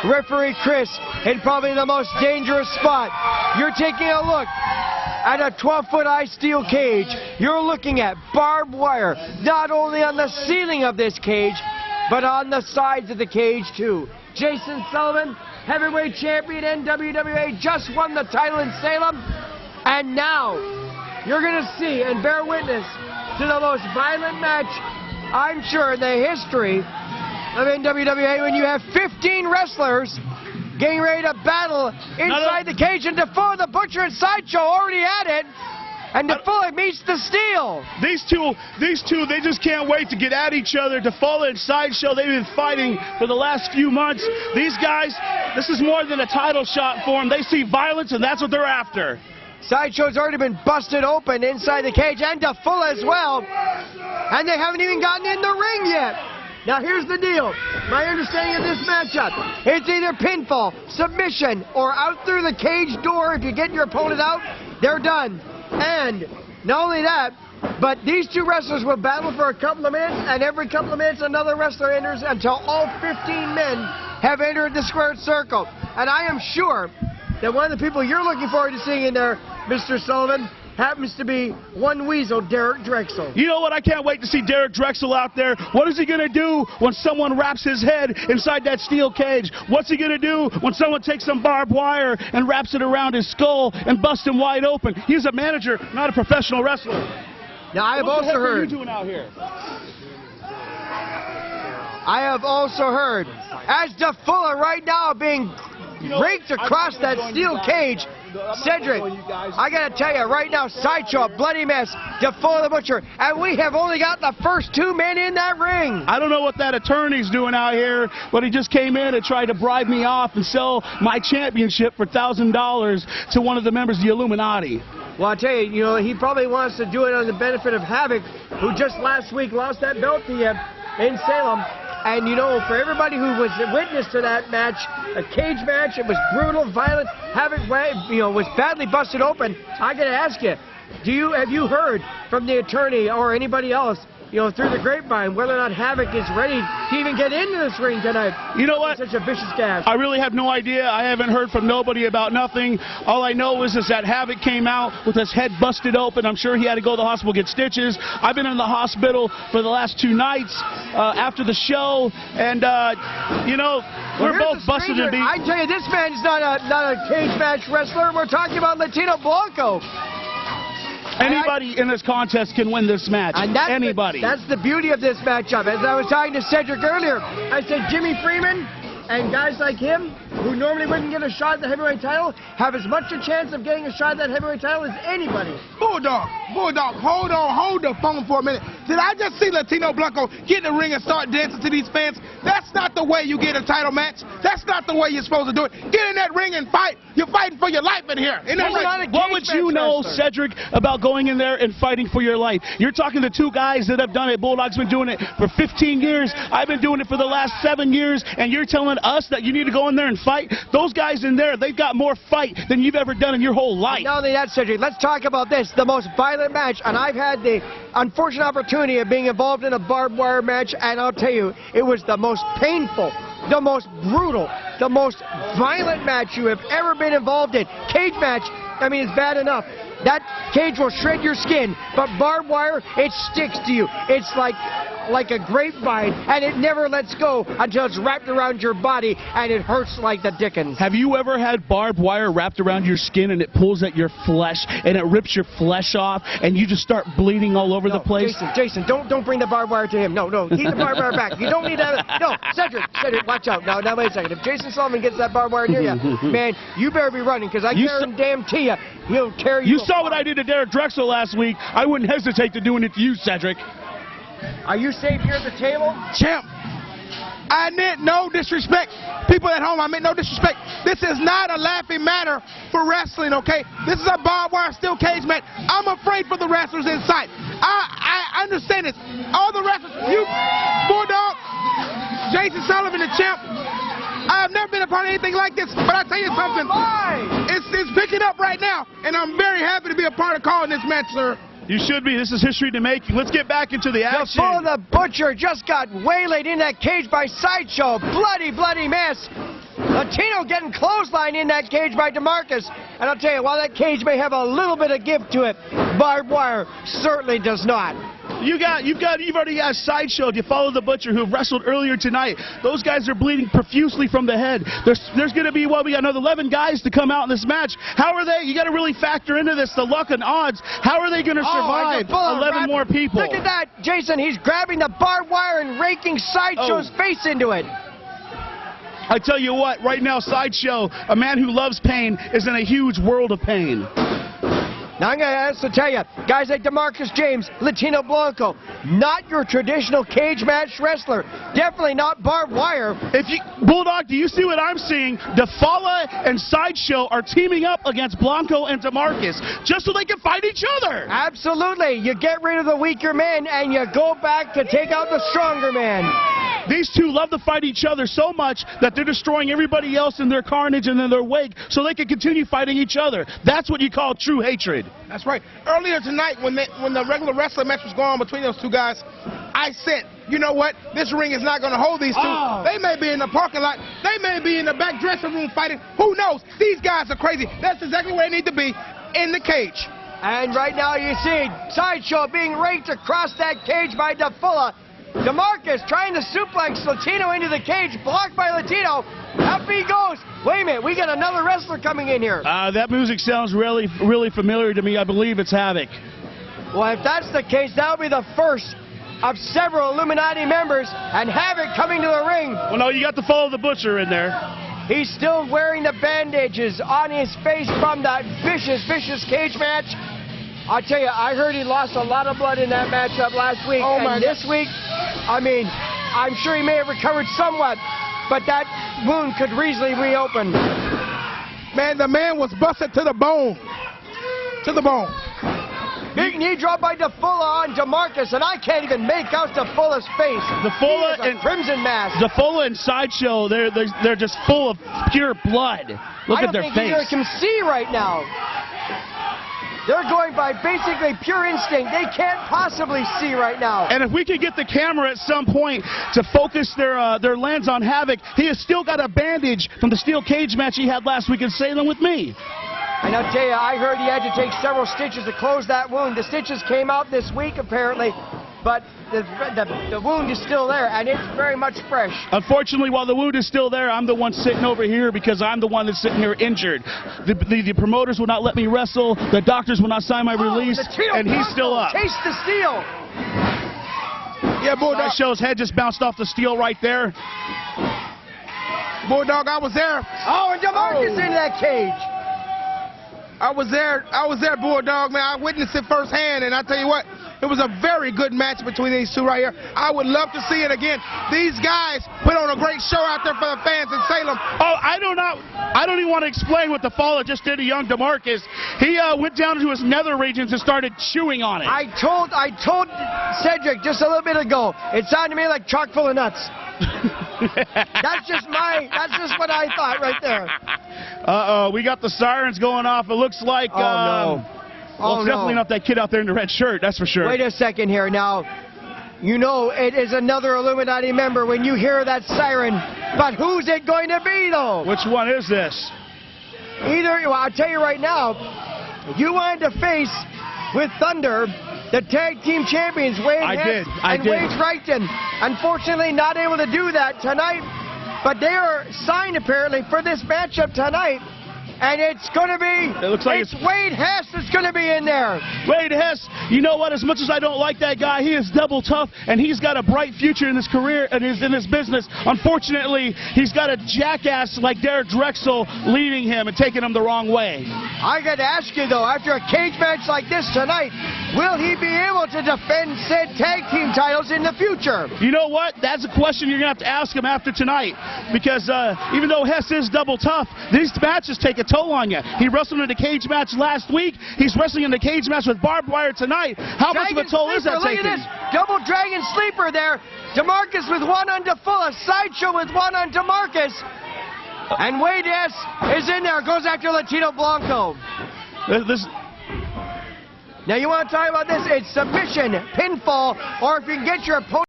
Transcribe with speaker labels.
Speaker 1: referee Chris in probably the most dangerous spot. You're taking a look at a 12-foot high steel cage. You're looking at barbed wire, not only on the ceiling of this cage, but on the sides of the cage too. Jason Sullivan, heavyweight champion NWWA, just won the title in Salem. And now, you're going to see and bear witness to the most violent match, I'm sure, in the history of NWWA, when you have 15 wrestlers getting ready to battle inside the cage, and Defoe the Butcher and Sideshow already at it, and Defoe meets the steel.
Speaker 2: These two, they just can't wait to get at each other. Defoe and Sideshow, they've been fighting for the last few months. These guys, this is more than a title shot for them. They see violence, and that's what they're after.
Speaker 1: Sideshow's already been busted open inside the cage, and Defoe as well, and they haven't even gotten in the ring yet. Now here's the deal. My understanding of this matchup, it's either pinfall, submission, or out through the cage door. If you get your opponent out, they're done. And not only that, but these two wrestlers will battle for a couple of minutes, and every couple of minutes another wrestler enters until all 15 men have entered the squared circle. And I am sure that one of the people you're looking forward to seeing in there, Mr. Sullivan, happens to be one weasel, Derek Drexel.
Speaker 2: You know what? I can't wait to see Derek Drexel out there. What is he going to do when someone wraps his head inside that steel cage? What's he going to do when someone takes some barbed wire and wraps it around his skull and busts him wide open? He's a manager, not a professional wrestler.
Speaker 1: Now, I have also heard.
Speaker 2: What are you doing out here?
Speaker 1: I have also heard, as Defoe right now being raked across that steel cage, Cedric, I gotta tell you right now, Sideshow, a bloody mess, Defoe the Butcher, and we have only got the first two men in that ring.
Speaker 2: I don't know what that attorney's doing out here, but he just came in and tried to bribe me off and sell my championship for $1,000 to one of the members of the Illuminati.
Speaker 1: Well, I'll tell you, he probably wants to do it on the benefit of Havoc, who just last week lost that belt to you in Salem. And, for everybody who was witness to that match, a cage match, it was brutal, violent, Havoc, was badly busted open. I got to ask you, have you heard from the attorney or anybody else, through the grapevine, whether or not Havoc is ready to even get into this ring tonight?
Speaker 2: You know what?
Speaker 1: Such a vicious gash.
Speaker 2: I really have no idea. I haven't heard from nobody about nothing. All I know is that Havoc came out with his head busted open. I'm sure he had to go to the hospital get stitches. I've been in the hospital for the last 2 nights after the show, and we're both busted and beat.
Speaker 1: I tell you, this man's not a cage match wrestler. We're talking about Latino Blanco.
Speaker 2: Anybody in this contest can win this match. Anybody.
Speaker 1: That's the beauty of this matchup. As I was talking to Cedric earlier, I said Jimmy Freeman and guys like him, who normally wouldn't get a shot at the heavyweight title, have as much a chance of getting a shot at that heavyweight title as anybody.
Speaker 3: Bulldog, hold on, hold the phone for a minute. Did I just see Latino Blanco get in the ring and start dancing to these fans? That's not the way you get a title match. That's not the way you're supposed to do it. Get in that ring and fight. You're fighting for your life in here.
Speaker 2: What would you know, Cedric, about going in there and fighting for your life? You're talking to 2 guys that have done it. Bulldog's been doing it for 15 years. I've been doing it for the last 7 years, and you're telling us that you need to go in there and fight? Those guys in there, they've got more fight than you've ever done in your whole life.
Speaker 1: Not only that, Cedric, let's talk about this, the most violent match, and I've had the unfortunate opportunity of being involved in a barbed wire match, and I'll tell you, it was the most painful, the most brutal, the most violent match you have ever been involved in. Cage match, it's bad enough. That cage will shred your skin, but barbed wire, it sticks to you. It's like a grapevine, and it never lets go until it's wrapped around your body, and it hurts like the dickens.
Speaker 2: Have you ever had barbed wire wrapped around your skin, and it pulls at your flesh, and it rips your flesh off, and you just start bleeding all over the place?
Speaker 1: Jason, don't bring the barbed wire to him. No, keep the barbed wire back. You don't need that. No, Cedric, watch out. Now, wait a second. If Jason Sullivan gets that barbed wire near you, man, you better be running, because I guarantee you, he'll tear you.
Speaker 2: You saw what I did to Derek Drexel last week. I wouldn't hesitate to doing it to you, Cedric.
Speaker 1: Are you safe here at the table?
Speaker 3: Champ, I meant no disrespect. People at home, I meant no disrespect. This is not a laughing matter for wrestling, okay? This is a barbed wire steel cage match. I'm afraid for the wrestlers inside. I understand this. All the wrestlers, you, Bulldog, Jason Sullivan, the champ, I've never been a part of anything like this, but I tell you something, it's picking up right now, and I'm very happy to be a part of calling this match, sir.
Speaker 2: You should be. This is history to making. Let's get back into the action.
Speaker 1: The Butcher just got waylaid in that cage by Sideshow. Bloody, bloody mess. Latino getting clotheslined in that cage by DeMarcus. And I'll tell you, while that cage may have a little bit of give to it, Barbed Wire certainly does not.
Speaker 2: You've already got Sideshow. You follow the Butcher, who wrestled earlier tonight. Those guys are bleeding profusely from the head. There's going to be, well, we got another 11 guys to come out in this match. How are they? You got to really factor into this, the luck and odds. How are they going to survive 11 more people?
Speaker 1: Look at that, Jason. He's grabbing the barbed wire and raking Sideshow's face into it.
Speaker 2: I tell you what, right now, Sideshow, a man who loves pain, is in a huge world of pain.
Speaker 1: Now, I'm going to also tell you, guys like DeMarcus James, Latino Blanco, not your traditional cage match wrestler. Definitely not Barbed Wire.
Speaker 2: Bulldog, do you see what I'm seeing? DeFala and Sideshow are teaming up against Blanco and DeMarcus just so they can fight each other.
Speaker 1: Absolutely. You get rid of the weaker man and you go back to take out the stronger man.
Speaker 2: These two love to fight each other so much that they're destroying everybody else in their carnage and in their wake so they can continue fighting each other. That's what you call true hatred.
Speaker 3: That's right. Earlier tonight, when the regular wrestling match was going on between those two guys, I said, you know what? This ring is not going to hold these two.
Speaker 1: Oh.
Speaker 3: They may be in the parking lot. They may be in the back dressing room fighting. Who knows? These guys are crazy. That's exactly where they need to be, in the cage.
Speaker 1: And right now you see Sideshow being raked across that cage by DeFala. DeMarcus trying to suplex Latino into the cage, blocked by Latino. Up he goes. Wait a minute, we got another wrestler coming in here.
Speaker 2: That music sounds really familiar to me. I believe it's Havoc.
Speaker 1: Well, if that's the case, that'll be the first of several Illuminati members, and Havoc coming to the ring.
Speaker 2: Well, no, you got to follow the Butcher in there.
Speaker 1: He's still wearing the bandages on his face from that vicious cage match. I'll tell you, I heard he lost a lot of blood in that matchup last week.
Speaker 3: Oh,
Speaker 1: and this week, I mean, I'm sure he may have recovered somewhat, but that wound could easily reopen.
Speaker 3: Man, the man was busted to the bone. To the bone.
Speaker 1: Big knee drop by DeFala on DeMarcus, and I can't even make out DeFala's face.
Speaker 2: DeFala
Speaker 1: and crimson mask.
Speaker 2: DeFala and Sideshow, they're just full of pure blood. Look at their face.
Speaker 1: I don't think either can see right now. They're going by basically pure instinct. They can't possibly see right now.
Speaker 2: And if we could get the camera at some point to focus their lens on Havoc, he has still got a bandage from the steel cage match he had last week in Salem with me.
Speaker 1: And I'll tell you, I heard he had to take several stitches to close that wound. The stitches came out this week, apparently, but the wound is still there, and it's very much fresh.
Speaker 2: Unfortunately, while the wound is still there, I'm the one sitting over here because I'm the one that's sitting here injured. The promoters will not let me wrestle. The doctors will not sign my release, and he's still up.
Speaker 1: Chase the steel.
Speaker 3: Yeah, Bulldog.
Speaker 2: Sideshow's head just bounced off the steel right there.
Speaker 3: Bulldog, I was there.
Speaker 1: Oh, and DeMarcus in that cage.
Speaker 3: I was there, Bulldog, man. I witnessed it firsthand, and I tell you what, it was a very good match between these two right here. I would love to see it again. These guys put on a great show out there for the fans in Salem.
Speaker 2: Oh, I don't even want to explain what DeFala just did to young DeMarcus. He went down into his nether regions and started chewing on it.
Speaker 1: I told Cedric just a little bit ago, it sounded to me like chock full of nuts. That's just what I thought right there.
Speaker 2: Uh-oh, we got the sirens going off. It looks like,
Speaker 1: no.
Speaker 2: Well, it's definitely not that kid out there in the red shirt, that's for sure.
Speaker 1: Wait a second here now. You know it is another Illuminati member when you hear that siren. But who's it going to be, though?
Speaker 2: Which one is this?
Speaker 1: Well, I'll tell you right now, you wanted to face with Thunder the tag team champions, Wade Hess and Wade Crichton. Unfortunately, not able to do that tonight, but they are signed apparently for this matchup tonight. And it's going to be, it's Wade Hess that's going to be in there.
Speaker 2: Wade Hess, you know what, as much as I don't like that guy, he is double tough, and he's got a bright future in his career and in his business. Unfortunately, he's got a jackass like Derek Drexel leading him and taking him the wrong way.
Speaker 1: I got to ask you, though, after a cage match like this tonight, will he be able to defend said tag team titles in the future?
Speaker 2: You know what? That's a question you're going to have to ask him after tonight, because even though Hess is double tough, these matches take a toll on you. He wrestled in a cage match last week. He's wrestling in a cage match with Barbed Wire tonight. How much of a toll is that taking?
Speaker 1: Look at this. Double Dragon Sleeper there. DeMarcus with one on DeFala. Sideshow with one on DeMarcus. And Wade Hess is in there. Goes after Latino Blanco. Now you want to talk about this? It's submission, pinfall, or if you can get your opponent